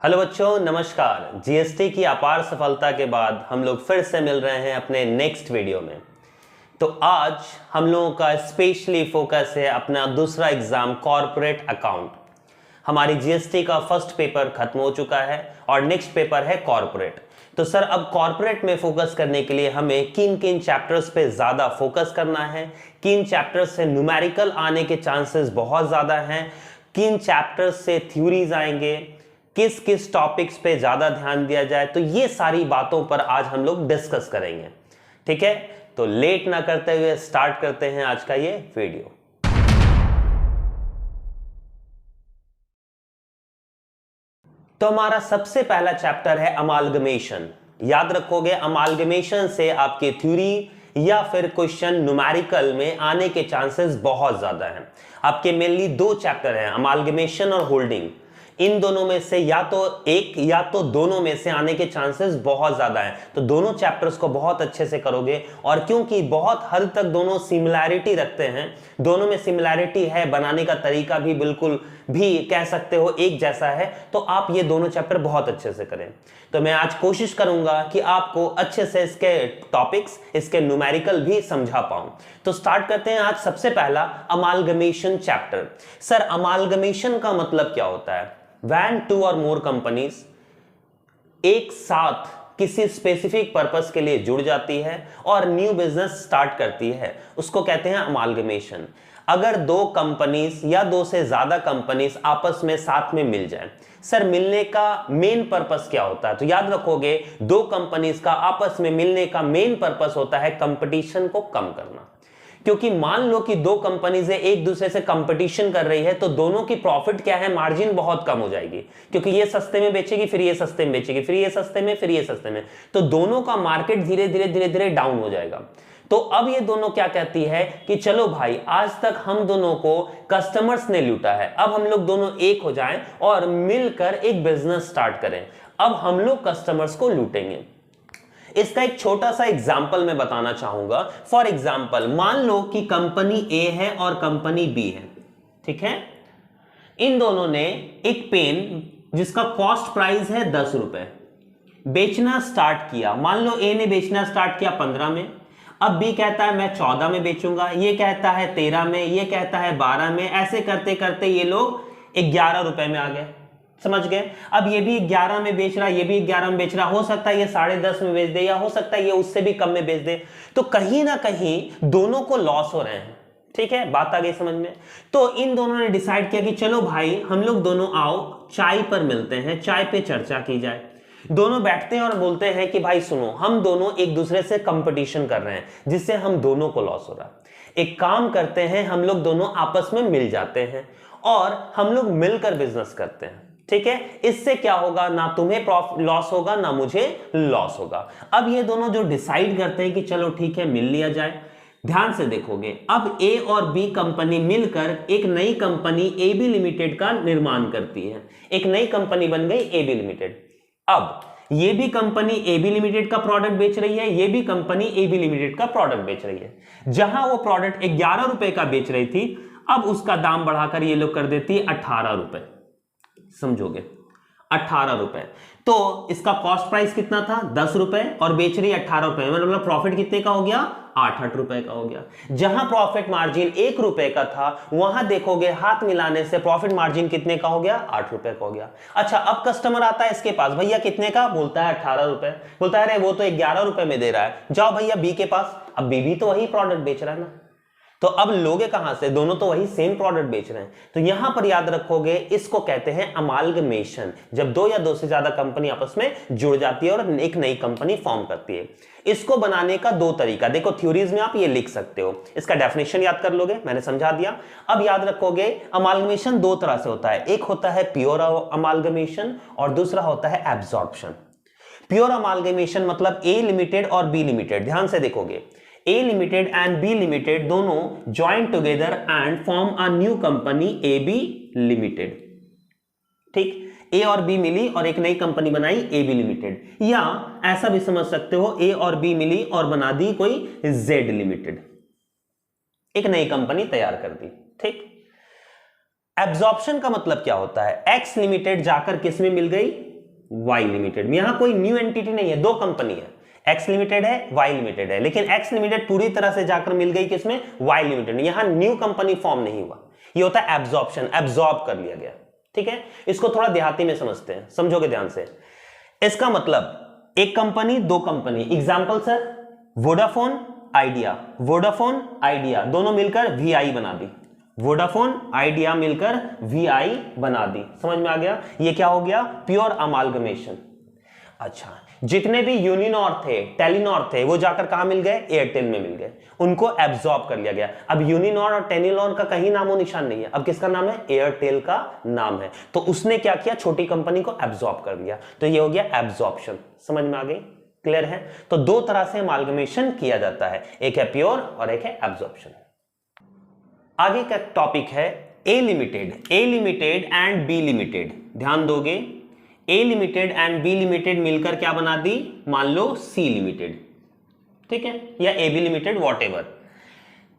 Hello बच्चों, नमस्कार। GST की अपार सफलता के बाद हम लोग फिर से मिल रहे हैं अपने नेक्स्ट वीडियो में। तो आज हम लोगों का स्पेशली फोकस है अपना दूसरा एग्जाम कॉर्पोरेट अकाउंट। हमारी जीएसटी का फर्स्ट पेपर खत्म हो चुका है और नेक्स्ट पेपर है कॉर्पोरेट। तो सर अब कॉर्पोरेट में फोकस करने के लिए हमें किन किन चैप्टर्स पे ज़्यादा फोकस करना है, किन चैप्टर्स से न्यूमेरिकल आने के चांसेस बहुत ज़्यादा हैं, किन चैप्टर्स से थ्योरीज आएंगे, किस किस टॉपिक्स पे ज्यादा ध्यान दिया जाए, तो ये सारी बातों पर आज हम लोग डिस्कस करेंगे। ठीक है, तो लेट ना करते हुए स्टार्ट करते हैं आज का ये वीडियो। तो हमारा सबसे पहला चैप्टर है अमालगमेशन। याद रखोगे, अमालगमेशन से आपके थ्योरी या फिर क्वेश्चन न्यूमेरिकल में आने के चांसेस बहुत ज्यादा हैं। आपके मेनली दो चैप्टर हैं, अमालगमेशन और होल्डिंग। इन दोनों में से या तो एक या तो दोनों में से आने के चांसेस बहुत ज्यादा हैं। तो दोनों चैप्टर्स को बहुत अच्छे से करोगे, और क्योंकि बहुत हद तक दोनों सिमिलैरिटी रखते हैं, दोनों में सिमिलैरिटी है, बनाने का तरीका भी बिल्कुल भी कह सकते हो एक जैसा है, तो आप ये दोनों चैप्टर बहुत अच्छे से करें। तो मैं आज कोशिश करूंगा कि आपको अच्छे से इसके टॉपिक्स, इसके न्यूमेरिकल भी समझा पाऊं। तो स्टार्ट करते हैं आज सबसे पहला अमालगमेशन चैप्टर। सर अमालगमेशन का मतलब क्या होता है? When two or more companies एक साथ किसी स्पेसिफिक पर्पस के लिए जुड़ जाती है और न्यू बिजनेस स्टार्ट करती है, उसको कहते हैं अमालगमेशन। अगर दो कंपनीज या दो से ज्यादा कंपनीज आपस में साथ में मिल जाए, सर मिलने का मेन पर्पस क्या होता है? तो याद रखोगे, दो कंपनीज का आपस में मिलने का मेन पर्पस होता है कंपटीशन को कम करना। क्योंकि मान लो कि दो कंपनीज एक दूसरे से कंपटीशन कर रही है, तो दोनों की प्रॉफिट क्या है, मार्जिन बहुत कम हो जाएगी। क्योंकि ये सस्ते में बेचेगी, फिर ये सस्ते में बेचेगी, फिर ये सस्ते में, फिर ये सस्ते में, तो दोनों का मार्केट धीरे धीरे डाउन हो जाएगा। तो अब ये दोनों क्या कहती है कि चलो भाई, आज तक हम दोनों को कस्टमर्स ने लूटा है, अब हम लोग दोनों एक हो जाएं और मिलकर एक बिजनेस स्टार्ट करें। अब हम लोग कस्टमर्स को लूटेंगे। इसका एक छोटा सा एग्जाम्पल मैं बताना चाहूंगा। फॉर एग्जाम्पल, मान लो कि कंपनी ए है और कंपनी बी है। ठीक है, इन दोनों ने एक पेन जिसका कॉस्ट प्राइस है 10 रुपए बेचना स्टार्ट किया। मान लो ए ने बेचना स्टार्ट किया 15 में, अब बी कहता है मैं 14 में बेचूंगा, ये कहता है 13 में, ये कहता है 12 में। ऐसे करते करते ये लोग 11 रुपए में आ गए। समझ गए? अब ये भी 11 में बेच रहा है, ये भी 11 में बेच रहा, हो सकता है ये 10.5 में बेच दे, या हो सकता है ये उससे भी कम में बेच दे। तो कहीं ना कहीं दोनों को लॉस हो रहे हैं। ठीक है, बात आ गई समझ में? तो इन दोनों ने डिसाइड किया कि चलो भाई, हम लोग दोनों आओ चाय पर मिलते हैं, चाय पे चर्चा की जाए। दोनों बैठते हैं और बोलते हैं कि भाई सुनो, हम दोनों एक दूसरे से कंपटीशन कर रहे हैं, जिससे हम दोनों को लॉस हो रहा है। एक काम करते हैं, हम लोग दोनों आपस में मिल जाते हैं और हम लोग मिलकर बिजनेस करते हैं। ठीक है, इससे क्या होगा, ना तुम्हें लॉस होगा ना मुझे लॉस होगा। अब ये दोनों जो डिसाइड करते हैं कि चलो ठीक है, मिल लिया जाए। ध्यान से देखोगे, अब ए और बी कंपनी मिलकर एक नई कंपनी ए बी लिमिटेड का निर्माण करती है। एक नई कंपनी बन गई ए बी लिमिटेड। अब ये भी कंपनी ए बी लिमिटेड का प्रोडक्ट बेच रही है, ये भी कंपनी ए बी लिमिटेड का प्रोडक्ट बेच रही है। जहां वो प्रोडक्ट 11 रुपए का बेच रही थी, अब उसका दाम बढ़ाकर ये लोग कर देती है 18 रुपए। समझोगे? 18 रुपए। तो इसका कॉस्ट प्राइस कितना था, 10 रुपए, और बेच रही 18 रुपए, मतलब प्रॉफिट कितने का हो गया, 8 रुपए का हो गया। जहां प्रॉफिट मार्जिन 1 रुपए का था, वहां देखोगे हाथ मिलाने से प्रॉफिट मार्जिन कितने का हो गया, 8 रुपए का हो गया। अच्छा, अब कस्टमर आता है इसके पास, भैया कितने का? बोलता है 18 रुपए। बोलता है अरे वो तो 11 रुपए में दे रहा है, जाओ भैया बी के पास। अब बी भी तो वही प्रोडक्ट बेच रहा है ना, तो अब लोगे कहां से? दोनों तो वही सेम प्रोडक्ट बेच रहे हैं। तो यहां पर याद रखोगे, इसको कहते हैं अमालगमेशन, जब दो या दो से ज्यादा कंपनी आपस में जुड़ जाती है और एक नई कंपनी फॉर्म करती है। इसको बनाने का दो तरीका देखो, थ्योरीज में आप ये लिख सकते हो, इसका डेफिनेशन याद कर लोगे, मैंने समझा दिया। अब याद रखोगे, अमालगमेशन दो तरह से होता है, एक होता है प्योर अमालगमेशन और दूसरा होता है एब्जॉर्प्शन। प्योर अमालगमेशन मतलब ए लिमिटेड और बी लिमिटेड, ध्यान से देखोगे, A limited and B limited दोनों join together and form a new company A B limited. ठीक, ए और बी मिली और एक नई कंपनी बनाई ए बी लिमिटेड, या ऐसा भी समझ सकते हो, ए और बी मिली और बना दी कोई जेड लिमिटेड, एक नई कंपनी तैयार कर दी। ठीक, एब्जॉर्प्शन का मतलब क्या होता है, एक्स लिमिटेड जाकर किस में मिल गई, वाई लिमिटेड। यहां कोई न्यू एंटिटी नहीं है, दो कंपनी है, एक्स लिमिटेड है, वाई लिमिटेड है, लेकिन एक्स लिमिटेड पूरी तरह से जाकर मिल गई किसमें, वाई लिमिटेड। यहां न्यू कंपनी फॉर्म नहीं हुआ, ये होता है एब्जॉर्प्शन, एब्जॉर्ब कर लिया गया। ठीक है, इसको थोड़ा देहाती में समझते हैं, समझोगे ध्यान से। इसका मतलब एक कंपनी, दो company, example sir Vodafone idea, Vodafone idea दोनों मिलकर वीआई बना दी, वोडाफोन आइडिया मिलकर वीआई बना दी। समझ में आ गया, ये क्या हो गया, प्योर अमालगमेशन। अच्छा, जितने भी यूनिनॉर थे, टेलीनॉर थे, वो जाकर कहां मिल गए, एयरटेल में मिल गए, उनको एब्जॉर्ब कर लिया गया। अब यूनिनॉर और टेलीनॉर का कहीं नामो निशान नहीं है, अब किसका नाम है, एयरटेल का नाम है। तो उसने क्या किया, छोटी कंपनी को एब्जॉर्ब कर लिया, तो ये हो गया एब्जॉर्प्शन। समझ में आ गई, क्लियर है। तो दो तरह से अमालगमेशन किया जाता है, एक है प्योर और एक है एब्जॉर्प्शन। आगे का टॉपिक है A limited, A limited and B limited. ध्यान दोगे, A limited and B limited मिलकर क्या बना दी, मान लो सी लिमिटेड, ठीक है, या ए बी लिमिटेड, वॉटएवर।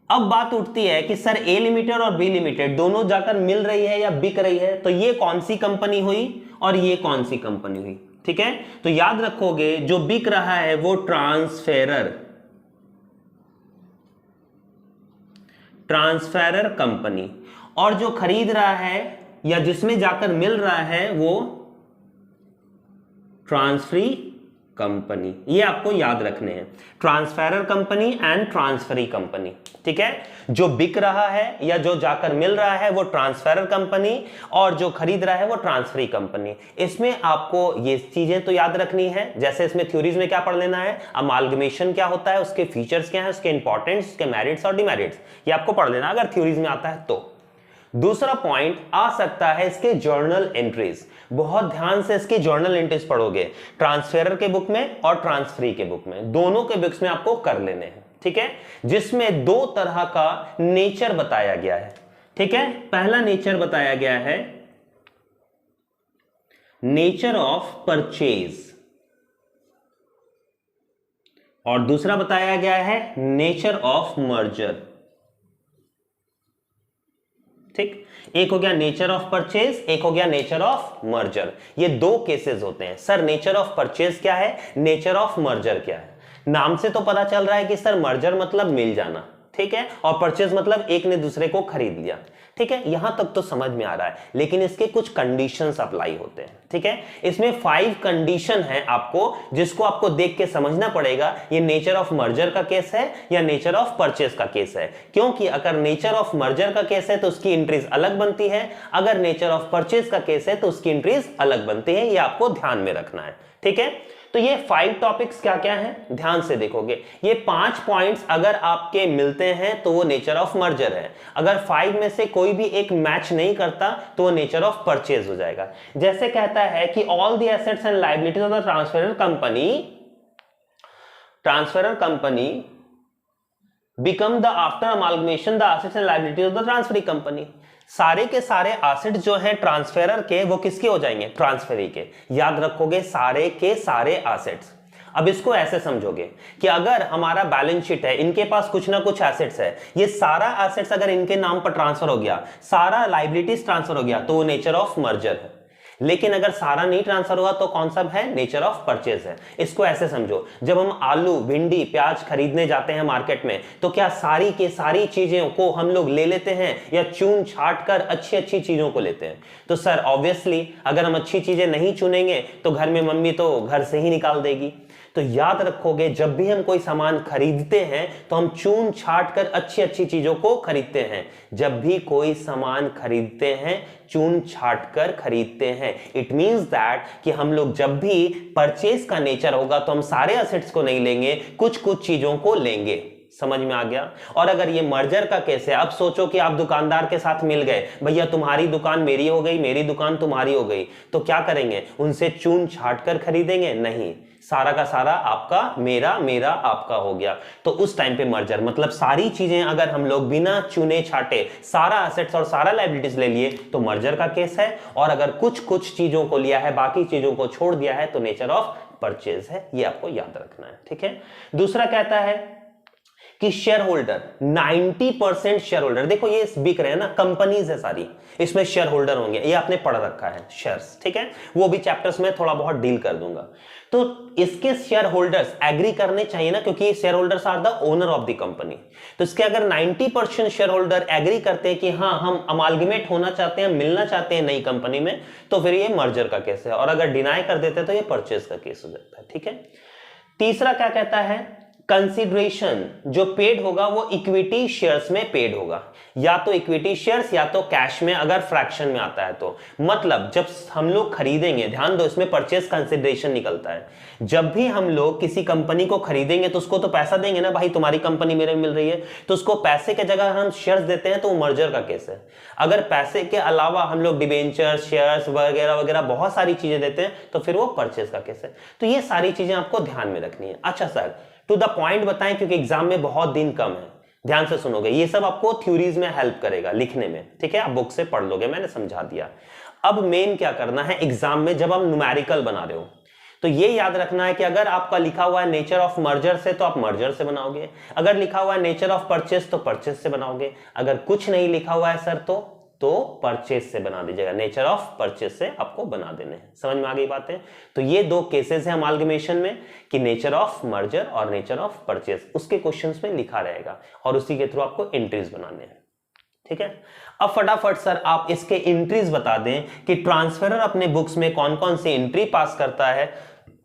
अब बात उठती है कि सर ए लिमिटेड और बी लिमिटेड दोनों जाकर मिल रही है या बिक रही है, तो ये कौन सी कंपनी हुई और ये कौन सी कंपनी हुई। ठीक है, तो याद रखोगे जो बिक रहा है वो ट्रांसफेरर, ट्रांसफेरर कंपनी, और जो खरीद रहा है या जिसमें जाकर मिल रहा है वो ट्रांसफरी कंपनी। ये आपको याद रखने हैं, ट्रांसफेरर कंपनी एंड ट्रांसफरी कंपनी। ठीक है, जो बिक रहा है या जो जाकर मिल रहा है वो ट्रांसफेरर कंपनी, और जो खरीद रहा है वो ट्रांसफरी कंपनी। इसमें आपको ये चीजें तो याद रखनी है, जैसे इसमें थ्योरीज में क्या पढ़ लेना है, अमालगमेशन क्या होता है, उसके फीचर्स क्या है, उसके इंपॉर्टेंस, उसके मेरिट्स और डिमेरिट्स, ये आपको पढ़ लेना अगर थ्योरीज में आता है तो। दूसरा पॉइंट आ सकता है इसके जर्नल एंट्रीज, बहुत ध्यान से इसकी जर्नल एंट्रीज पढ़ोगे, ट्रांसफेरर के बुक में और ट्रांसफरी के बुक में, दोनों के बुक्स में आपको कर लेने हैं। ठीक है, जिसमें दो तरह का नेचर बताया गया है। ठीक है, पहला नेचर बताया गया है नेचर ऑफ परचेज, और दूसरा बताया गया है नेचर ऑफ मर्जर। ठीक, एक हो गया नेचर ऑफ परचेज, एक हो गया नेचर ऑफ मर्जर। ये दो केसेस होते हैं। सर नेचर ऑफ परचेज क्या है, नेचर ऑफ मर्जर क्या है। नाम से तो पता चल रहा है कि सर मर्जर मतलब मिल जाना, ठीक है, और परचेज मतलब एक ने दूसरे को खरीद लिया। ठीक है, यहां तक तो समझ में आ रहा है, लेकिन इसके कुछ कंडीशंस अप्लाई होते हैं। ठीक है, इसमें 5 कंडीशन है आपको, जिसको आपको देख के समझना पड़ेगा ये नेचर ऑफ मर्जर का केस है या नेचर ऑफ परचेज का केस है। क्योंकि अगर नेचर ऑफ मर्जर का केस है तो उसकी एंट्रीज अलग बनती है, अगर नेचर ऑफ परचेज का केस है तो उसकी एंट्रीज अलग बनती है। ये आपको ध्यान में रखना है। ठीक है, तो ये 5 टॉपिक्स क्या क्या हैं, ध्यान से देखोगे। ये 5 पॉइंट्स अगर आपके मिलते हैं तो वो नेचर ऑफ मर्जर है, अगर 5 में से कोई भी एक मैच नहीं करता तो वो नेचर ऑफ परचेज हो जाएगा। जैसे कहता है कि all the assets and liabilities of the transferor company become the after amalgamation the assets and liabilities of the transferee company. सारे के सारे एसेट जो है ट्रांसफेरर के वो किसके हो जाएंगे, ट्रांसफरी के। याद रखोगे सारे के सारे एसेट्स। अब इसको ऐसे समझोगे कि अगर हमारा बैलेंस शीट है, इनके पास कुछ ना कुछ एसेट्स है, ये सारा एसेट्स अगर इनके नाम पर ट्रांसफर हो गया, सारा लायबिलिटीज ट्रांसफर हो गया, तो वो नेचर ऑफ मर्जर है। लेकिन अगर सारा नहीं ट्रांसफर हुआ तो कौन सा है, नेचर ऑफ परचेज है। इसको ऐसे समझो, जब हम आलू, भिंडी, प्याज खरीदने जाते हैं मार्केट में, तो क्या सारी के सारी चीजों को हम लोग ले लेते हैं या चुन छाट कर अच्छी अच्छी चीजों को लेते हैं। तो सर ऑब्वियसली अगर हम अच्छी चीजें नहीं चुनेंगे तो घर में मम्मी तो घर से ही निकाल देगी। तो याद रखोगे जब भी हम कोई सामान खरीदते हैं तो हम चुन छाट कर अच्छी अच्छी चीजों को खरीदते हैं। जब भी कोई सामान खरीदते हैं चुन छाट कर खरीदते हैं। इट मींस दैट कि हम लोग जब भी परचेज का नेचर होगा तो हम सारे एसेट्स को नहीं लेंगे, कुछ कुछ चीजों को लेंगे। समझ में आ गया। और अगर ये मर्जर का केस है, अब सोचो कि आप दुकानदार के साथ मिल गए, भैया तुम्हारी दुकान मेरी हो गई, मेरी दुकान तुम्हारी हो गई, तो क्या करेंगे, उनसे चुन छाट कर खरीदेंगे? नहीं, सारा का सारा आपका, मेरा मेरा आपका हो गया। तो उस टाइम पे मर्जर मतलब सारी चीजें अगर हम लोग बिना चुने छाटे सारा एसेट्स और सारा लायबिलिटीज ले लिए तो मर्जर का केस है, और अगर कुछ कुछ चीजों को लिया है बाकी चीजों को छोड़ दिया है तो नेचर ऑफ परचेज है। ये आपको याद रखना है। ठीक है। दूसरा कहता है कि शेयर होल्डर 90% शेयर होल्डर, देखो ये बिक रहे हैं ना, कंपनीज है सारी, इसमें शेयर होल्डर होंगे, ये आपने पढ़ रखा है शेयर्स, ठीक है, वो भी चैप्टर्स में थोड़ा बहुत डील कर दूंगा। तो इसके शेयर होल्डर्स एग्री करने चाहिए ना, क्योंकि share holders are the owner of the company. तो इसके अगर 90% शेयर होल्डर एग्री करते हैं कि हाँ हम अमालगमेट होना चाहते हैं, मिलना चाहते हैं नई कंपनी में, तो फिर ये मर्जर का केस है, और अगर डिनाई कर देते हैं तो ये परचेज का केस हो जाता है, ठीक है। तीसरा क्या कहता है, कंसिडरेशन जो पेड होगा वो इक्विटी शेयर्स में पेड होगा, या तो इक्विटी शेयर्स या तो कैश में, अगर फ्रैक्शन में आता है तो। मतलब जब हम लोग खरीदेंगे, ध्यान दो इसमें परचेज कंसिडरेशन निकलता है, जब भी हम लोग किसी कंपनी को खरीदेंगे तो उसको तो पैसा देंगे ना, भाई तुम्हारी कंपनी मेरे मिल रही है, तो उसको पैसे के जगह हम शेयर्स देते हैं तो वो मर्जर का केस है। अगर पैसे के अलावा हम लोग डिबेंचर, शेयर्स वगैरह वगैरह बहुत सारी चीजें देते हैं तो फिर वो परचेज का केस है। तो ये सारी चीजें आपको ध्यान में रखनी है। अच्छा सर टू द पॉइंट बताएं, क्योंकि एग्जाम में बहुत दिन कम है, ध्यान से सुनोगे, ये सब आपको थ्योरीज में हेल्प करेगा लिखने में, ठीक है, आप बुक से पढ़ लोगे, मैंने समझा दिया। अब मेन क्या करना है एग्जाम में, जब हम न्यूमेरिकल बना रहे हो तो ये याद रखना है कि अगर आपका लिखा हुआ है नेचर ऑफ मर्जर से तो आप मर्जर से बनाओगे, अगर लिखा हुआ है नेचर ऑफ परचेस तो परचेस से बनाओगे, अगर कुछ नहीं लिखा हुआ है सर तो परचेस से बना दीजिएगा, नेचर ऑफ परचेस से आपको बना देने हैं। समझ में आ गई बातें? तो ये दो केसेस हैं अमालगमेशन में कि नेचर ऑफ मर्जर और नेचर ऑफ परचेस, उसके क्वेश्चंस में लिखा रहेगा और उसी के थ्रू आपको एंट्रीज बनाने हैं, ठीक है। अब फटाफट सर आप इसके एंट्रीज बता दें कि ट्रांसफरर अपने बुक्स में कौन कौन सी एंट्री पास करता है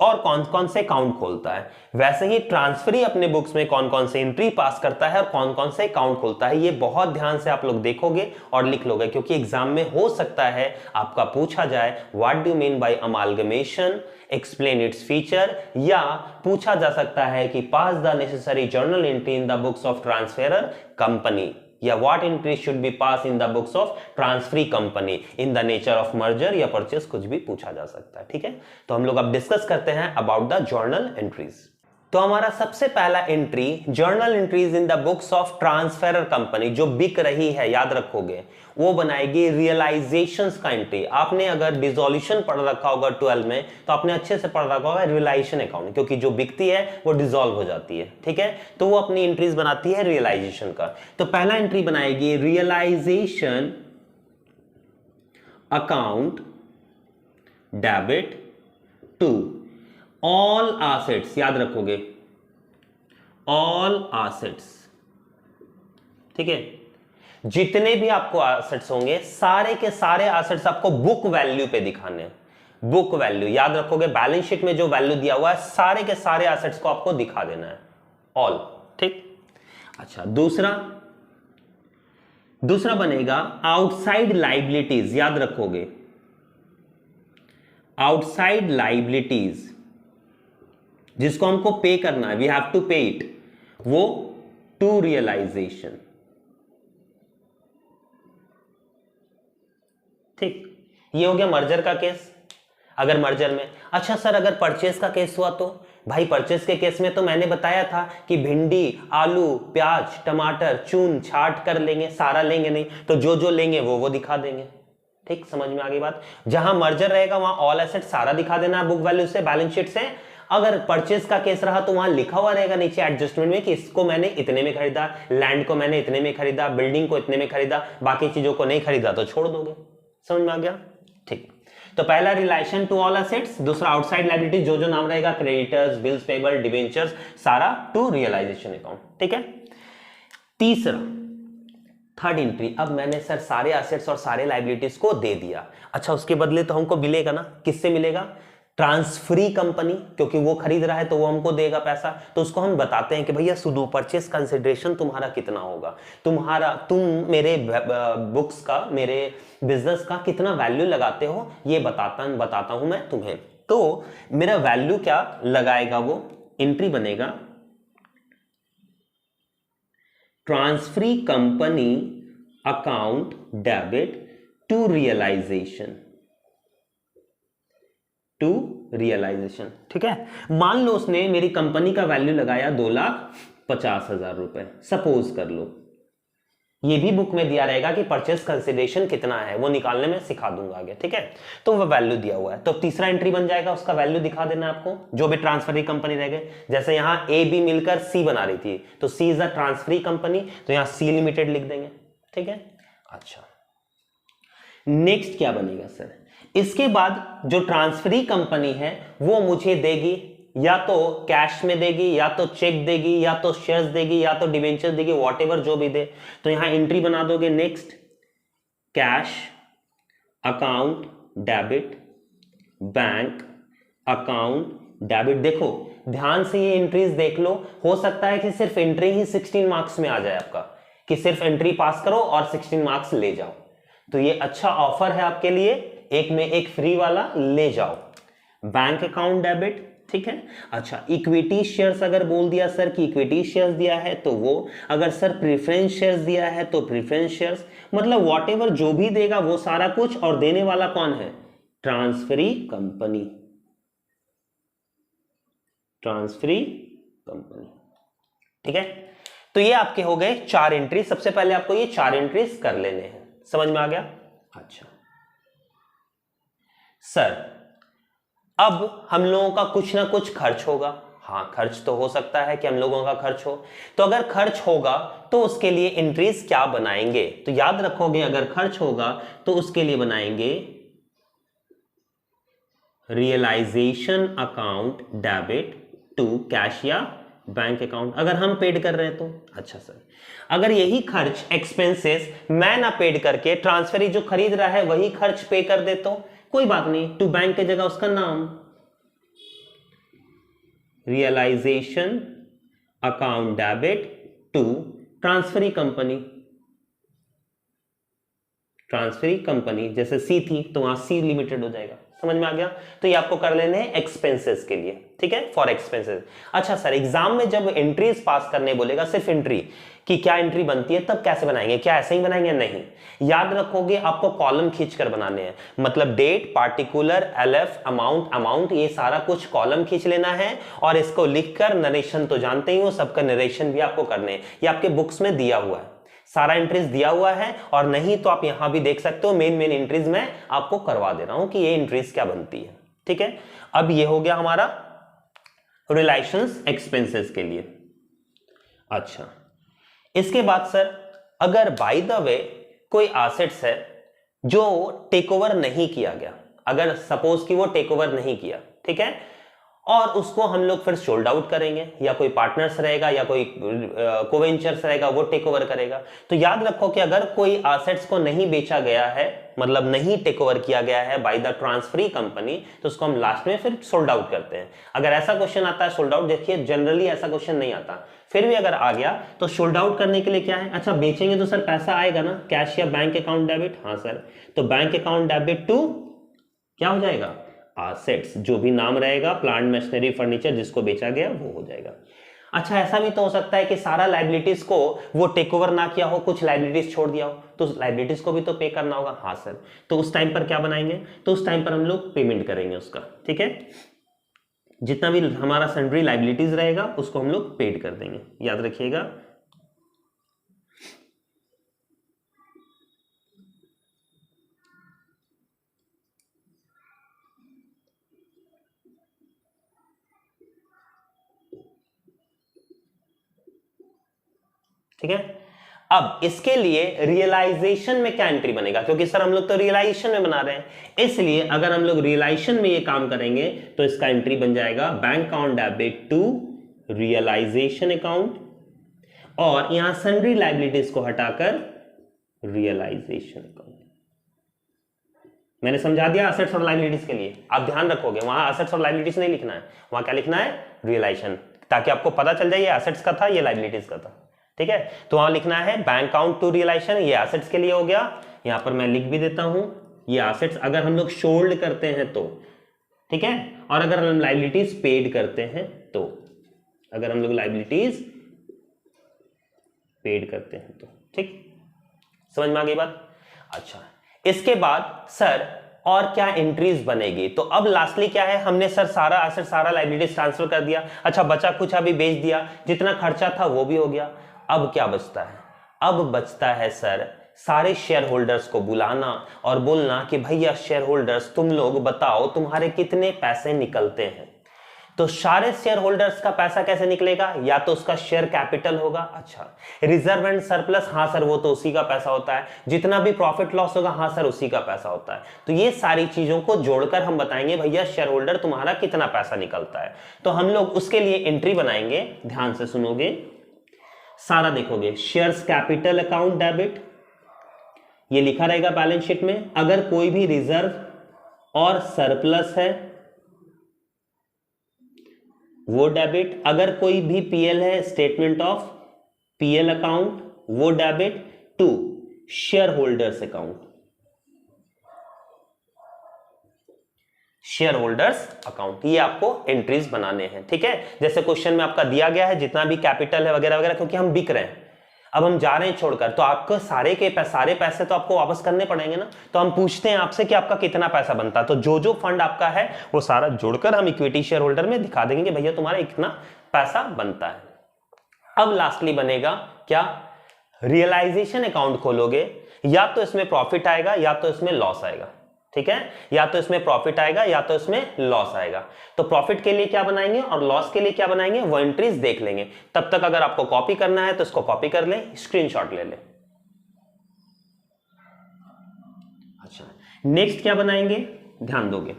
और कौन कौन से अकाउंट खोलता है। वैसे ही ट्रांसफरी अपने बुक्स में कौन कौन से एंट्री पास करता है और कौन कौन से अकाउंट खोलता है। ये बहुत ध्यान से आप लोग देखोगे और लिख लोगे, क्योंकि एग्जाम में हो सकता है आपका पूछा जाए what do you mean by amalgamation, explain its feature, या पूछा जा सकता है कि pass the necessary journal entry in the books of transferor company, या what entry should be pass in the books of transferee company in the nature of merger या purchase, कुछ भी पूछा जा सकता है, ठीक है। तो हम लोग अब डिस्कस करते हैं अबाउट द जर्नल एंट्रीज। तो हमारा सबसे पहला entry journal entries in the books of transferor company, जो बिक रही है याद रखोगे, वो बनाएगी रियलाइजेशंस का एंट्री। आपने अगर डिसोल्यूशन पढ़ रखा होगा 12 में तो आपने अच्छे से पढ़ रखा होगा रियलाइजेशन अकाउंट, क्योंकि जो बिकती है वो डिसॉल्व हो जाती है, ठीक है। तो वो अपनी एंट्रीज बनाती है रियलाइजेशन का। तो पहला एंट्री बनाएगी realisation account debit to all assets, याद रखोगे ऑल एसेट्स, ठीक है। जितने भी आपको एसेट्स होंगे सारे के सारे एसेट्स आपको बुक वैल्यू पे दिखाने हैं। बुक वैल्यू याद रखोगे, बैलेंस शीट में जो वैल्यू दिया हुआ है सारे के सारे एसेट्स को आपको दिखा देना है, ऑल, ठीक। अच्छा दूसरा बनेगा आउटसाइड लाइबिलिटीज, याद रखोगे आउटसाइड लाइबिलिटीज जिसको हमको पे करना है, वी हैव टू पे इट, वो टू रियलाइजेशन, ठीक। ये हो गया मर्जर का केस, अगर मर्जर में। अच्छा सर अगर परचेस का केस हुआ तो भाई परचेस के केस में तो मैंने बताया था कि भिंडी, आलू, प्याज, टमाटर चून छाट कर लेंगे, सारा लेंगे नहीं, तो जो जो लेंगे वो दिखा देंगे, ठीक। समझ में आ गई बात? जहां मर्जर रहेगा वहां ऑल एसेट सारा दिखा देना बुक वैल्यू से, बैलेंस शीट से। अगर परचेस का केस रहा तो वहां लिखा हुआ रहेगा नीचे एडजस्टमेंट में कि इसको मैंने इतने में खरीदा, लैंड को मैंने इतने में खरीदा, बिल्डिंग को इतने में खरीदा, बाकी चीजों को नहीं खरीदा तो छोड़ दोगे। समझ में आ गया? ठीक। तो पहला रिलेशन टू ऑल एसेट्स, दूसरा आउटसाइड लायबिलिटी, जो जो नाम रहेगा क्रेडिटर्स, बिल्स पेबल, डिबेंचर्स, सारा टू रियलाइजेशन अकाउंट, ठीक है। तीसरा थर्ड एंट्री, अब मैंने सर सारे एसेट्स और सारे लायबिलिटीज को दे दिया, अच्छा उसके बदले तो हमको मिलेगा ना, किससे मिलेगा? ट्रांसफरी कंपनी, क्योंकि वो खरीद रहा है तो वो हमको देगा पैसा, तो उसको हम बताते हैं कि भैया सुनो परचेस कंसिडरेशन तुम्हारा कितना होगा, तुम मेरे बुक्स का, मेरे बिजनेस का कितना वैल्यू लगाते हो ये बताता हूं मैं तुम्हें। तो मेरा वैल्यू क्या लगाएगा, वो एंट्री बनेगा transferee company account debit to realisation, ठीक है। मान लो उसने मेरी कंपनी का वैल्यू लगाया 2,50,000 रुपए, सपोज कर लो, ये भी बुक में दिया रहेगा कि परचेस कंसिडरेशन कितना है, वो निकालने में सिखा दूंगा आगे, ठीक है। तो वो वैल्यू दिया हुआ है, तो तीसरा एंट्री बन जाएगा, उसका वैल्यू दिखा देना आपको, जो भी ट्रांसफरी कंपनी रहेगी। जैसे यहाँ ए बी मिलकर सी बना रही थी, तो सी इज अ ट्रांसफरी कंपनी, तो यहाँ सी लिमिटेड लिख देंगे, ठीक है। अच्छा, नेक्स्ट क्या बनेगा सर, इसके बाद जो ट्रांसफरी कंपनी है वो मुझे देगी, या तो कैश में देगी, या तो चेक देगी, या तो शेयर्स देगी, या तो डिबेंचर देगी, वॉटएवर जो भी दे। तो यहां एंट्री बना दोगे, next cash account debit, bank account debit. देखो ध्यान से ये एंट्रीज देख लो, हो सकता है कि सिर्फ एंट्री ही 16 मार्क्स में आ जाए आपका, कि सिर्फ एंट्री पास करो और 16 मार्क्स ले जाओ। तो ये अच्छा ऑफर है आपके लिए, एक में एक फ्री वाला ले जाओ। बैंक अकाउंट डेबिट, ठीक है। अच्छा, इक्विटी शेयर्स अगर बोल दिया सर कि इक्विटी शेयर्स दिया है तो वो, अगर सर प्रेफरेंस शेयर्स दिया है तो प्रेफरेंस शेयर्स, मतलब व्हाटएवर जो भी देगा वो सारा कुछ, और देने वाला कौन है, ट्रांसफरी कंपनी, ट्रांसफरी कंपनी, ठीक है। तो ये आपके हो गए 4 एंट्री। सबसे पहले आपको ये 4 एंट्रीज कर लेने हैं, समझ में आ गया। अच्छा सर, अब हम लोगों का कुछ ना कुछ खर्च होगा। हाँ, खर्च तो हो सकता है कि हम लोगों का खर्च हो, तो अगर खर्च होगा तो उसके लिए एंट्रीज क्या बनाएंगे, तो याद रखोगे अगर खर्च होगा तो उसके लिए बनाएंगे realisation account debit to cash या बैंक अकाउंट, अगर हम पेड कर रहे हैं तो। अच्छा सर, अगर यही खर्च एक्सपेंसेस मैं ना पेड करके ट्रांसफरी जो खरीद रहा है वही खर्च पे कर दे तो कोई बात नहीं, टू बैंक की जगह उसका नाम realisation account debit to transferee company, transferee company जैसे सी थी तो वहां सी लिमिटेड हो जाएगा, समझ में आ गया। तो ये आपको कर लेने हैं एक्सपेंसेस के लिए, ठीक है, फॉर एक्सपेंसेस। अच्छा सर, एग्जाम में जब एंट्रीज पास करने बोलेगा, सिर्फ एंट्री कि क्या एंट्री बनती है, तब कैसे बनाएंगे, क्या ऐसे ही बनाएंगे, नहीं, याद रखोगे आपको कॉलम खींचकर बनाने हैं, मतलब date, particular, LF, amount, amount, ये सारा कुछ कॉलम खींच लेना है, और इसको लिखकर नरेशन तो जानते ही हो, सबका नरेशन भी आपको करने हैं, ये आपके बुक्स में दिया हुआ है, सारा एंट्रीज दिया हुआ है, और नहीं तो आप यहां भी देख सकते हो, मेन एंट्रीज में आपको करवा दे रहा हूं कि ये एंट्रीज क्या बनती है, ठीक है। अब ये हो गया हमारा रिलेशंस एक्सपेंसेस के लिए। अच्छा, इसके बाद सर, अगर बाय द वे कोई एसेट्स है जो टेक ओवर नहीं किया गया, अगर सपोज कि वो टेक ओवर नहीं किया, ठीक है, और उसको हम लोग फिर सोल्ड आउट करेंगे, या कोई पार्टनर्स रहेगा या कोई कोवेंचर्स रहेगा वो टेक ओवर करेगा, तो याद रखो कि अगर कोई एसेट्स को नहीं बेचा गया है, मतलब नहीं टेक ओवर किया गया है बाय द ट्रांसफरी कंपनी, तो उसको हम लास्ट में फिर सोल्ड आउट करते हैं। अगर ऐसा क्वेश्चन आता है सोल्ड आउट, देखिए जनरली ऐसा क्वेश्चन नहीं आता, फिर भी अगर आ गया तो सोल्ड आउट करने के लिए क्या है, अच्छा बेचेंगे तो सर पैसा आएगा ना, कैश या बैंक अकाउंट डेबिट, हाँ सर, तो बैंक अकाउंट डेबिट टू क्या हो जाएगा, एसेट्स, जो भी नाम रहेगा, प्लांट, मशीनरी, फर्नीचर, जिसको बेचा गया वो हो जाएगा। अच्छा, ऐसा भी तो हो सकता है कि सारा लाइबिलिटीज को वो टेक ओवर ना किया हो, कुछ लाइबिलिटीज छोड़ दिया हो, तो लाइबिलिटीज को भी तो पे करना होगा, हाँ सर, तो उस टाइम पर क्या बनाएंगे, तो उस टाइम पर हम लोग पेमेंट करेंगे उसका, ठीक है, जितना भी हमारा सन्ड्री लाइबिलिटीज रहेगा उसको हम लोग पेड कर देंगे, याद रखिएगा। ठीक है, अब इसके लिए रियलाइजेशन में क्या एंट्री बनेगा, क्योंकि सर हम लोग तो रियलाइजेशन में बना रहे हैं, इसलिए अगर हम लोग रियलाइजेशन में ये काम करेंगे तो इसका एंट्री बन जाएगा bank account debit to realisation account, और यहां सन्ड्री लाइबिलिटीज को हटाकर रियलाइजेशन अकाउंट। मैंने समझा दिया एसेट्स और लाइबिलिटीज के लिए, आप ध्यान रखोगे वहां एसेट्स और लाइबिलिटीज नहीं लिखना है, वहां क्या लिखना है, रियलाइजेशन, ताकि आपको पता चल जाए ये एसेट्स का था, ये लाइबिलिटीज का था, ठीक है। तो वहां लिखना है बैंक अकाउंट टू रियलाइजेशन, ये एसेट्स के लिए हो गया, यहां पर मैं लिख भी देता हूं, ये एसेट्स अगर हम लोग शोल्ड करते हैं तो, ठीक है, और अगर हम लाइबिलिटीज पेड करते हैं तो, अगर हम लोग लाइबिलिटीज पेड करते हैं तो, ठीक, समझ में आ गई बात। अच्छा, इसके बाद सर और क्या एंट्रीज बनेगी, तो अब लास्टली क्या है, हमने सर सारा एसेट सारा लाइबिलिटीज ट्रांसफर कर दिया, अच्छा बचा कुछ अभी बेच दिया, जितना खर्चा था वो भी हो गया, अब क्या बचता है, अब बचता है सर सारे शेयर होल्डर्स को बुलाना और बोलना कि भैया शेयर होल्डर्स तुम लोग बताओ तुम्हारे कितने पैसे निकलते हैं। तो सारे शेयर होल्डर्स का पैसा कैसे निकलेगा, या तो उसका शेयर कैपिटल होगा, अच्छा रिजर्व एंड सरप्लस, हाँ सर वो तो उसी का पैसा होता है, जितना भी प्रॉफिट लॉस होगा हाँ सर उसी का पैसा होता है। तो ये सारी चीजों को जोड़कर हम बताएंगे भैया शेयर होल्डर तुम्हारा कितना पैसा निकलता है। तो हम लोग उसके लिए एंट्री बनाएंगे, ध्यान से सुनोगे, सारा देखोगे। शेयर्स कैपिटल अकाउंट डेबिट, ये लिखा रहेगा बैलेंस शीट में। अगर कोई भी रिजर्व और सरप्लस है वो डेबिट, अगर कोई भी पीएल है स्टेटमेंट ऑफ पीएल अकाउंट वो debit to share holders account, share holders account, ये आपको एंट्रीज बनाने हैं। ठीक है, जैसे क्वेश्चन में आपका दिया गया है जितना भी कैपिटल है वगैरह वगैरह, क्योंकि हम बिक रहे हैं, अब हम जा रहे हैं छोड़कर, तो आपको सारे पैसे तो आपको वापस करने पड़ेंगे ना। तो हम पूछते हैं आपसे कि आपका कितना पैसा बनता है, तो जो जो फंड आपका है वो सारा जोड़कर हम इक्विटी शेयर होल्डर में दिखा देंगे कि भैया तुम्हारा इतना पैसा बनता है। अब लास्टली बनेगा क्या, रियलाइजेशन अकाउंट खोलोगे, या तो इसमें प्रॉफिट आएगा या तो इसमें लॉस आएगा। ठीक है, या तो इसमें प्रॉफिट आएगा या तो इसमें लॉस आएगा। तो प्रॉफिट के लिए क्या बनाएंगे और लॉस के लिए क्या बनाएंगे वो एंट्रीज देख लेंगे। तब तक अगर आपको कॉपी करना है तो इसको कॉपी कर लें, स्क्रीनशॉट ले लें। अच्छा, नेक्स्ट क्या बनाएंगे, ध्यान दोगे।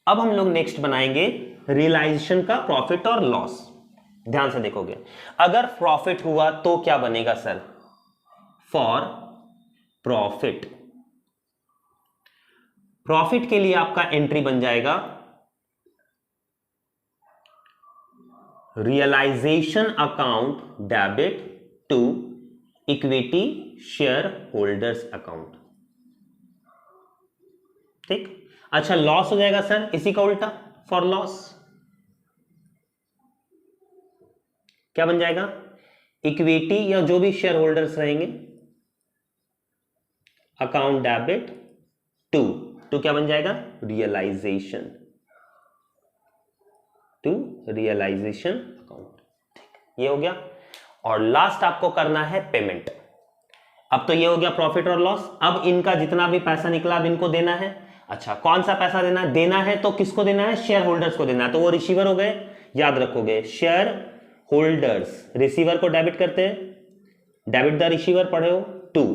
अब हम लोग नेक्स्ट बनाएंगे रियलाइजेशन का प्रॉफिट और लॉस। ध्यान से देखोगे, अगर प्रॉफिट हुआ तो क्या बनेगा सर, फॉर प्रॉफिट, प्रॉफिट के लिए आपका एंट्री बन जाएगा realisation account debit to equity share holders account. ठीक, अच्छा लॉस हो जाएगा सर इसी का उल्टा, फॉर लॉस क्या बन जाएगा, इक्विटी या जो भी शेयर होल्डर्स रहेंगे अकाउंट डेबिट टू क्या बन जाएगा, रियलाइजेशन, टू रियलाइजेशन अकाउंट। ठीक, ये हो गया। और लास्ट आपको करना है पेमेंट। अब तो ये हो गया प्रॉफिट और लॉस, अब इनका जितना भी पैसा निकला अब इनको देना है। अच्छा, कौन सा पैसा देना है, देना है तो किसको देना है, शेयर होल्डर्स को देना है, तो वो रिसीवर हो गए, याद रखोगे शेयर होल्डर्स, रिसीवर को डेबिट करते हैं, डेबिट द रिसीवर पढ़े हो टू।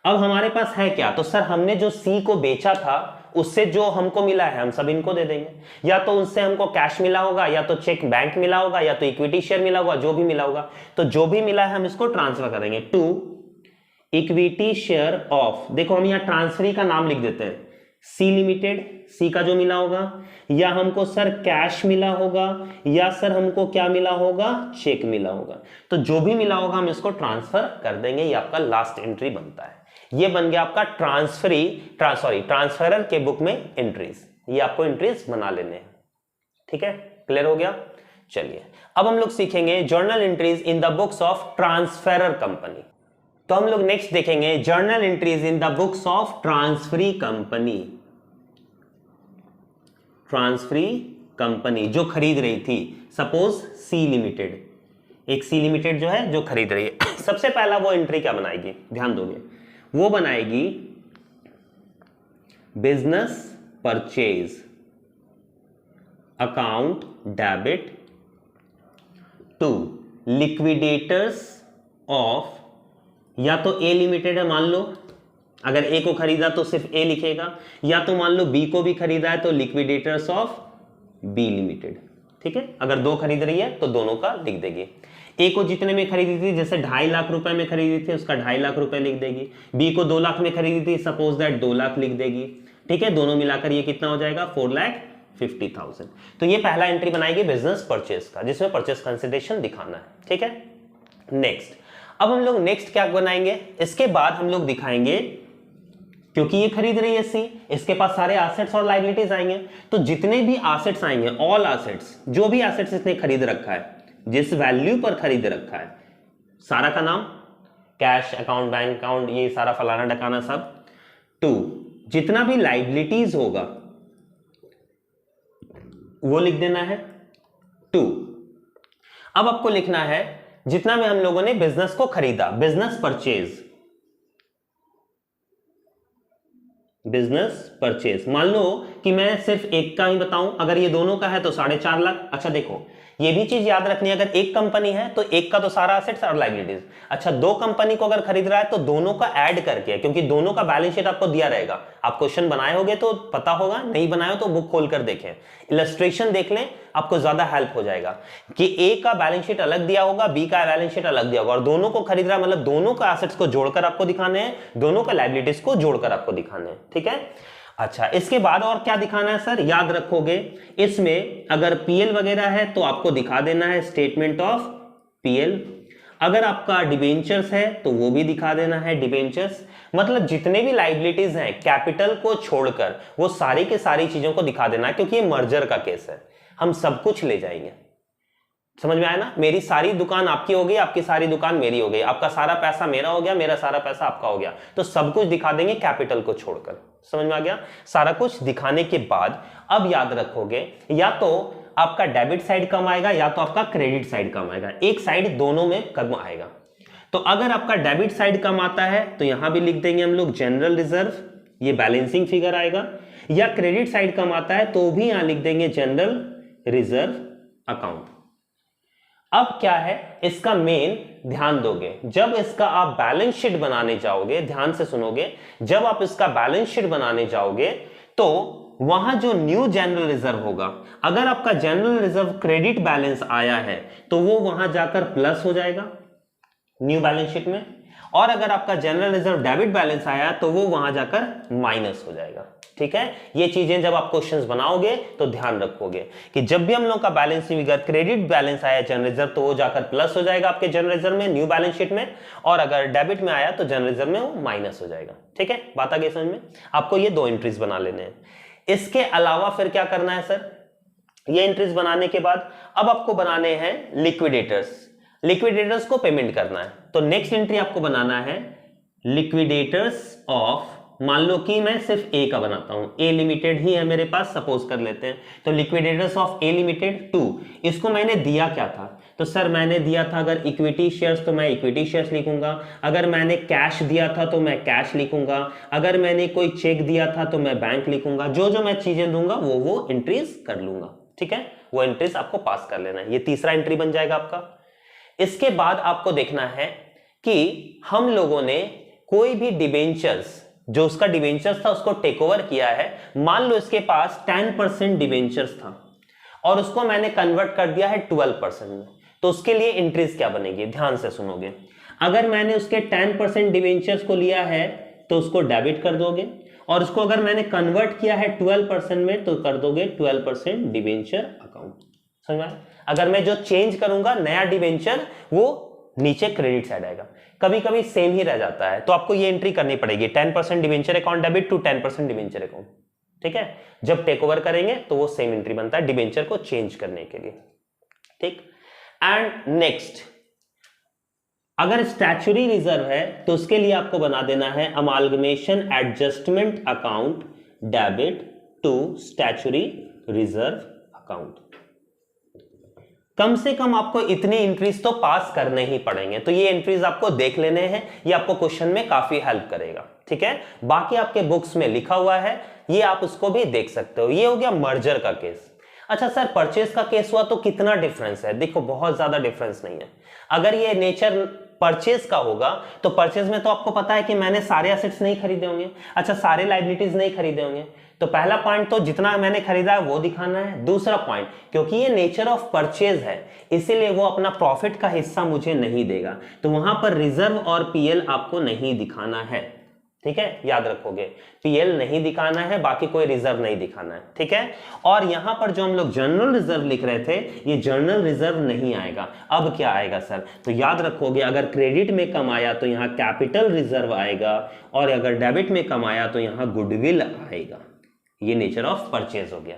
अब हमारे पास है क्या, तो सर हमने जो सी को बेचा था उससे जो हमको मिला है हम सब इनको दे देंगे, या तो उससे हमको कैश मिला होगा, या तो चेक बैंक मिला होगा, या तो इक्विटी शेयर मिला होगा, जो भी मिला होगा, तो जो भी मिला है हम इसको ट्रांसफर करेंगे टू इक्विटी शेयर ऑफ, देखो हम यहाँ ट्रांसफरी का नाम लिख देते हैं, सी लिमिटेड, सी का जो मिला होगा, या हमको सर कैश मिला होगा, या सर हमको क्या मिला होगा, चेक मिला होगा, तो जो भी मिला होगा हम इसको ट्रांसफर कर देंगे। ये आपका लास्ट एंट्री बनता है। ये बन गया आपका ट्रांसफरर के बुक में एंट्रीज, ये आपको एंट्रीज बना लेने हैं। ठीक है, क्लियर हो गया। चलिए अब हम लोग सीखेंगे journal entries in the books of transferor company. तो हम लोग नेक्स्ट देखेंगे journal entries in the books of transferee company. Transferee company जो खरीद रही थी, सपोज सी लिमिटेड, एक सी लिमिटेड जो है जो खरीद रही है, सबसे पहला वो एंट्री क्या बनाएगी, ध्यान दोगे, वो बनाएगी business purchase account debit to liquidators of, या तो ए लिमिटेड है मान लो, अगर ए को खरीदा तो सिर्फ ए लिखेगा, या तो मान लो बी को भी खरीदा है तो लिक्विडेटर्स ऑफ बी लिमिटेड। ठीक है, अगर दो खरीद रही है तो दोनों का लिख देगी। ए को जितने में खरीदी थी, जैसे 2.5 लाख रुपए में खरीदी थी, उसका 2.5 लाख रुपए लिख देगी। बी को 2 लाख में खरीदी थी, सपोज दैट 2 लाख लिख देगी। ठीक है, दोनों मिलाकर ये कितना हो जाएगा, 4,50,000। तो ये पहला एंट्री बनाएगी बिजनेस परचेज का, जिसमें परचेज कंसिडरेशन दिखाना है। ठीक है, नेक्स्ट अब हम लोग नेक्स्ट क्या बनाएंगे, इसके बाद हम लोग दिखाएंगे, क्योंकि ये खरीद रही है सी, इसके पास सारे एसेट्स और लायबिलिटीज आएंगे, तो जितने भी एसेट्स आएंगे, ऑल एसेट्स, जो भी एसेट्स इसने खरीद रखा है, जिस वैल्यू पर खरीद रखा है, सारा का नाम, कैश अकाउंट, बैंक अकाउंट, ये सारा फलाना ढकाना सब, टू जितना भी लायबिलिटीज होगा वो लिख देना है टू। अब आपको लिखना है जितना भी हम लोगों ने बिजनेस को खरीदा, बिजनेस परचेज, बिजनेस परचेज। मान लो कि मैं सिर्फ एक का ही बताऊं, अगर ये दोनों का है तो 4.5 लाख। अच्छा देखो, ये भी चीज याद रखनी है, अगर एक कंपनी है तो एक का तो सारा एसेट्स और लायबिलिटीज। अच्छा, दो कंपनी को अगर खरीद रहा है तो दोनों का ऐड करके, क्योंकि दोनों का बैलेंस शीट आपको दिया रहेगा। आप क्वेश्चन बनाए होंगे तो पता होगा, नहीं बनाए हो तो बुक खोल कर देखें, इलस्ट्रेशन देख लें, आपको ज्यादा हेल्प हो जाएगा कि ए का बैलेंस शीट अलग दिया होगा, बी का बैलेंस शीट अलग दिया होगा, और दोनों को खरीद रहा है मतलब दोनों का एसेट्स को जोड़कर आपको दिखाने हैं, दोनों का लायबिलिटीज को जोड़कर आपको दिखाने हैं। ठीक है। अच्छा, इसके बाद और क्या दिखाना है सर, याद रखोगे इसमें अगर पीएल वगैरह है तो आपको दिखा देना है स्टेटमेंट ऑफ पीएल। अगर आपका डिबेंचर्स है तो वो भी दिखा देना है डिबेंचर्स। मतलब जितने भी लायबिलिटीज हैं कैपिटल को छोड़कर वो सारी के सारी चीजों को दिखा देना है, क्योंकि ये मर्जर का केस है, हम सब कुछ ले जाएंगे। समझ में आया ना, मेरी सारी दुकान आपकी हो गई, आपकी सारी दुकान मेरी हो गई, आपका सारा पैसा मेरा हो गया, मेरा सारा पैसा आपका हो गया, तो सब कुछ दिखा देंगे कैपिटल को छोड़कर। समझ में आ गया। सारा कुछ दिखाने के बाद अब याद रखोगे या तो आपका डेबिट साइड कम आएगा या तो आपका क्रेडिट साइड कम आएगा, एक साइड दोनों में कम आएगा। तो अगर आपका डेबिट साइड कम आता है तो यहां भी लिख देंगे हम लोग जनरल रिजर्व, ये बैलेंसिंग फिगर आएगा, या क्रेडिट साइड कम आता है तो भी यहां लिख देंगे जनरल रिजर्व अकाउंट। अब क्या है इसका मेन ध्यान दोगे, जब इसका आप बैलेंस शीट बनाने जाओगे, ध्यान से सुनोगे, जब आप इसका बैलेंस शीट बनाने जाओगे तो वहां जो न्यू जनरल रिजर्व होगा, अगर आपका जनरल रिजर्व क्रेडिट बैलेंस आया है तो वो वहां जाकर प्लस हो जाएगा न्यू बैलेंस शीट में, और अगर आपका जनरल रिजर्व डेबिट बैलेंस आया तो वो वहां जाकर माइनस हो जाएगा। ठीक है। ये चीजें जब आप क्वेश्चंस बनाओगे तो ध्यान रखोगे कि जब भी हम लोग का बैलेंस फिगर क्रेडिट बैलेंस आया जनरल रिजर्व तो वो जाकर प्लस हो जाएगा आपके जनरल रिजर्व में न्यू बैलेंस शीट में, और अगर डेबिट में आया तो जनरल रिजर्व में वो माइनस हो जाएगा। ठीक है, बात आ गई समझ में। आपको ये दो एंट्रीज बना लेने हैं। इसके अलावा फिर क्या करना है सर, ये एंट्रीज बनाने के बाद अब आपको बनाने हैं लिक्विडेटर्स। लिक्विडेटर्स को पेमेंट करना है, तो नेक्स्ट एंट्री आपको बनाना है लिक्विडेटर्स ऑफ, मान लो कि मैं सिर्फ ए का बनाता हूं, ए लिमिटेड ही है मेरे पास, सपोज कर लेते हैं, तो लिक्विडेटर्स ऑफ ए लिमिटेड 2, इसको मैंने दिया क्या था, तो सर मैंने दिया था अगर इक्विटी शेयर्स तो मैं इक्विटी शेयर्स लिखूंगा, अगर मैंने कैश दिया था तो मैं कैश लिखूंगा, अगर मैंने कोई चेक दिया था तो मैं बैंक लिखूंगा, जो जो मैं चीजें दूंगा वो एंट्रीज कर लूंगा। ठीक है, वो एंट्रीज आपको पास कर लेना है, ये तीसरा एंट्री बन जाएगा आपका। इसके बाद आपको देखना है कि हम लोगों ने कोई भी डिबेंचर्स, जो उसका डिबेंचर्स था उसको टेक ओवर किया है, मान लो इसके पास 10% डिबेंचर्स था और उसको मैंने कन्वर्ट कर दिया है 12% में, तो उसके लिए एंट्रीज क्या बनेगी, ध्यान से सुनोगे। अगर मैंने उसके 10% डिबेंचर्स को लिया है तो उसको डेबिट कर दोगे, और उसको अगर मैंने कन्वर्ट किया है 12% में तो कर दोगे 12% डिबेंचर अकाउंट। समझ में? अगर मैं जो चेंज करूंगा नया डिबेंचर वो नीचे क्रेडिट साइड आएगा, कभी कभी सेम ही रह जाता है, तो आपको ये एंट्री करनी पड़ेगी 10% debenture account debit to 10% debenture account. ठीक है, जब टेक ओवर करेंगे तो वो सेम एंट्री बनता है डिबेंचर को चेंज करने के लिए। ठीक, एंड नेक्स्ट अगर स्टैच्यूटरी रिजर्व है तो उसके लिए आपको बना देना है amalgamation adjustment account debit to statutory reserve account. कम से कम आपको इतनी एंट्रीज तो पास करने ही पड़ेंगे, तो ये एंट्रीज आपको देख लेने हैं, ये आपको क्वेश्चन में काफी हेल्प करेगा। ठीक है, बाकी आपके बुक्स में लिखा हुआ है, ये आप उसको भी देख सकते हो। ये हो गया मर्जर का केस। अच्छा सर, परचेज का केस हुआ तो कितना डिफरेंस है? देखो बहुत ज्यादा डिफरेंस नहीं है। अगर ये नेचर परचेज का होगा तो परचेज में तो आपको पता है कि मैंने सारे एसेट्स नहीं खरीदे होंगे, अच्छा सारे लायबिलिटीज नहीं खरीदे होंगे, तो पहला पॉइंट तो जितना मैंने खरीदा है वो दिखाना है। दूसरा पॉइंट, क्योंकि ये नेचर ऑफ परचेज है इसीलिए वो अपना प्रॉफिट का हिस्सा मुझे नहीं देगा, तो वहां पर रिजर्व और पीएल आपको नहीं दिखाना है। ठीक है, याद रखोगे पीएल नहीं दिखाना है, बाकी कोई रिजर्व नहीं दिखाना है। ठीक है, और यहां पर जो हम लोग जनरल रिजर्व लिख रहे थे ये जनरल रिजर्व नहीं आएगा। अब क्या आएगा सर? तो याद रखोगे अगर क्रेडिट में कम आया तो यहां कैपिटल रिजर्व आएगा, और अगर डेबिट में कम आया तो यहां गुडविल आएगा। ये नेचर ऑफ परचेज हो गया।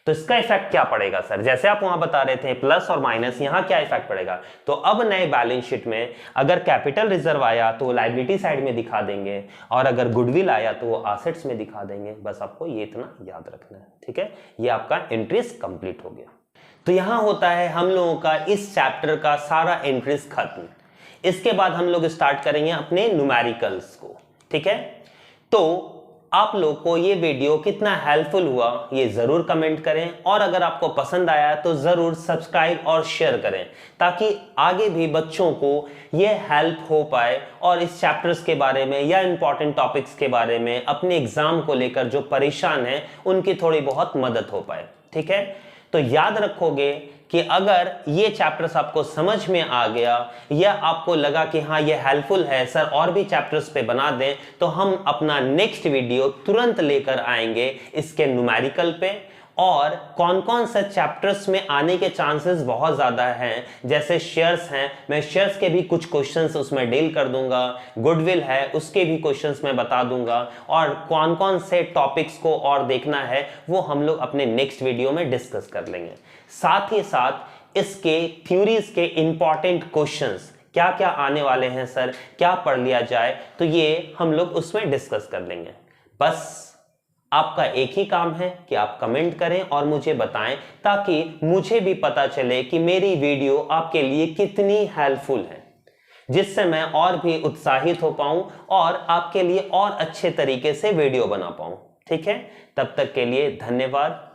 तो इसका इफेक्ट क्या पड़ेगा सर? जैसे आप वहां बता रहे थे प्लस और माइनस, यहां क्या इफेक्ट पड़ेगा? तो अब नए बैलेंस शीट में अगर कैपिटल रिजर्व आया तो वो लायबिलिटी साइड में दिखा देंगे, और अगर गुडविल आया तो वो एसेट्स में दिखा देंगे। बस आपको ये इतना याद रखना है। ठीक है, ये आपका एंट्रीज कंप्लीट हो गया। तो यहां होता है हम लोगों का इस चैप्टर का सारा एंट्रीज खत्म। इसके बाद हम लोग स्टार्ट करेंगे अपने न्यूमेरिकल्स को। ठीक है, तो आप लोग को ये वीडियो कितना हेल्पफुल हुआ ये जरूर कमेंट करें, और अगर आपको पसंद आया तो जरूर सब्सक्राइब और शेयर करें, ताकि आगे भी बच्चों को ये हेल्प हो पाए और इस चैप्टर्स के बारे में या इंपॉर्टेंट टॉपिक्स के बारे में अपने एग्जाम को लेकर जो परेशान हैं उनकी थोड़ी बहुत मदद हो पाए। ठीक है, तो याद रखोगे कि अगर ये चैप्टर्स आपको समझ में आ गया या आपको लगा कि हाँ ये हेल्पफुल है सर और भी चैप्टर्स पे बना दें, तो हम अपना नेक्स्ट वीडियो तुरंत लेकर आएंगे इसके न्यूमेरिकल पे। और कौन कौन से चैप्टर्स में आने के चांसेस बहुत ज़्यादा हैं, जैसे शेयर्स हैं, मैं शेयर्स के भी कुछ क्वेश्चंस उसमें डील कर दूंगा, गुडविल है उसके भी क्वेश्चंस मैं बता दूंगा, और कौन कौन से टॉपिक्स को और देखना है वो हम लोग अपने नेक्स्ट वीडियो में डिस्कस कर लेंगे। साथ ही साथ इसके थ्योरीज के इंपॉर्टेंट क्वेश्चंस क्या क्या आने वाले हैं सर, क्या पढ़ लिया जाए, तो ये हम लोग उसमें डिस्कस कर लेंगे। बस आपका एक ही काम है कि आप कमेंट करें और मुझे बताएं, ताकि मुझे भी पता चले कि मेरी वीडियो आपके लिए कितनी हेल्पफुल है, जिससे मैं और भी उत्साहित हो पाऊं और आपके लिए और अच्छे तरीके से वीडियो बना पाऊं। ठीक है, तब तक के लिए धन्यवाद।